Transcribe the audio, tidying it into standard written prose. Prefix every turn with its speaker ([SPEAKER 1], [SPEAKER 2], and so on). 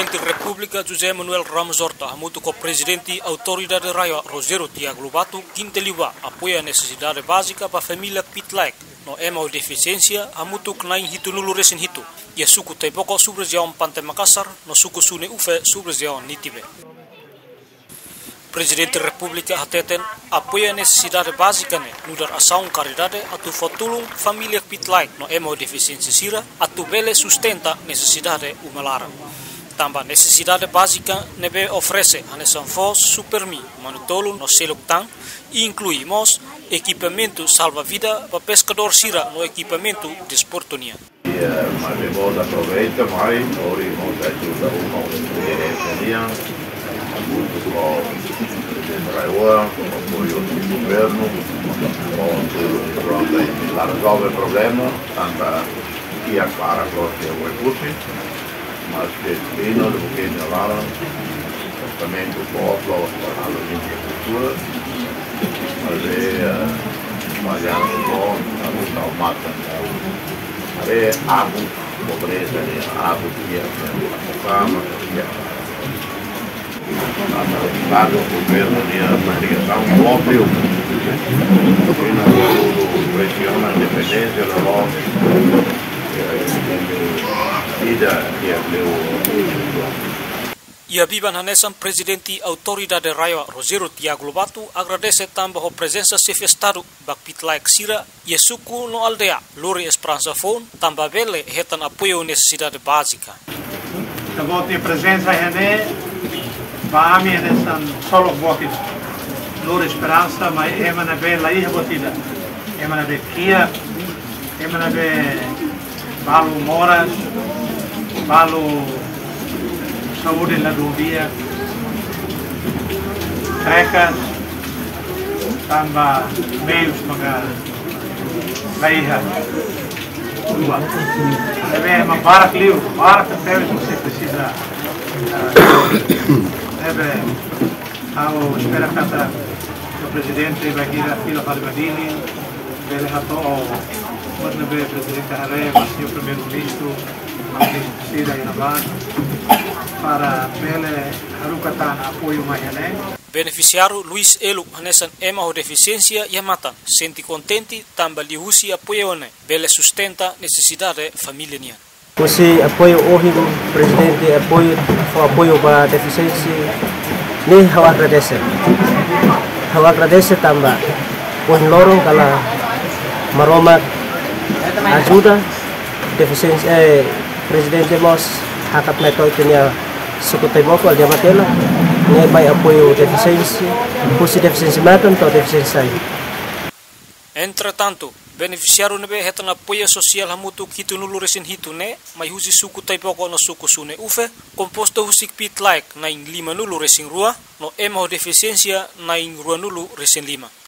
[SPEAKER 1] Presidente da República José Manuel Ramos Horta junto com o Presidente da Autoridade Raia Rogério Tiago Lobato Quinteliba apoia a necessidade básica para a família Pitlaik no ema deficiência junto com nain hitu nulu resin hitu e a suku teipoko sobre região Pantai Makassar no suku sune ufe sobre região Nitibe. Presidente da República Hateten apoia a necessidade básica no dar ação caridade atu fatulung família Pitlaik no ema deficiência sira atu bele sustenta necessidade umalara. Também necessidade básica nebe oferece a nesanfos supermi manutolo no seloktan e incluímos equipamento salva-vida para pescador sira no equipamento de esportonia.
[SPEAKER 2] Mas depois aproveita mais, hoje nós ajuda uma direção, junto com o presidente Raioa, com o apoio do governo, para resolver o problema, tanto aqui a Clara quanto o recurso. Mas que vino do Buquê de Lara, também do povo, para a infraestrutura, mas trabalhando com a mata. É água, pobreza, água que é a cama, que é a o governo de investigação próprio, que pressiona a independência da voz.
[SPEAKER 1] E a Biban Hanesan, Presidente da Autoridade Raia Rogério Tiago Lobato, agradece também a presença chefe Estado da Pitlaik Sira e a suku no aldeia Lori Esperança Fon, também vele retan apoio necessidade básica.
[SPEAKER 3] A vossa presença é para mim é solo voto Lori Esperança, mas é uma bela aí botida, é uma de Kia, é uma de Balu Moras, Balu Saúde na Duvia, Trecas, também meios para Bahia. É uma barca livre, barca deve você precisa. Deve ao espera cada o presidente vai ir a fila para Badini, ele ratou mas não veio o presidente da República, mas o primeiro-ministro, a ministra da Inavan, para ele Harukatan apoio Mayané.
[SPEAKER 1] Beneficiário Luiz Elo, nessa ema ou deficiência e mata, sente contente, também lhe usa apoio né, bele sustenta necessidade família nia.
[SPEAKER 4] Você apoio hoje presidente apoio para deficiência, nem eu agradeço. Eu agradeço também, pois lorong kalau maromat ajuda deficiência presidente mos hakat meto tinha suku teboko al jamatela ne bai apoio deficiência cursi deficiência matan to deficiência.
[SPEAKER 1] Entretanto, beneficiário nebe hetan apoio social hamutu kitu nulu resin hitu ne mai husi suku teboko no suku sune ufe composto husik Pitlaik na 5 nulu resin rua no ema deficiência na 2 nulu resin 5.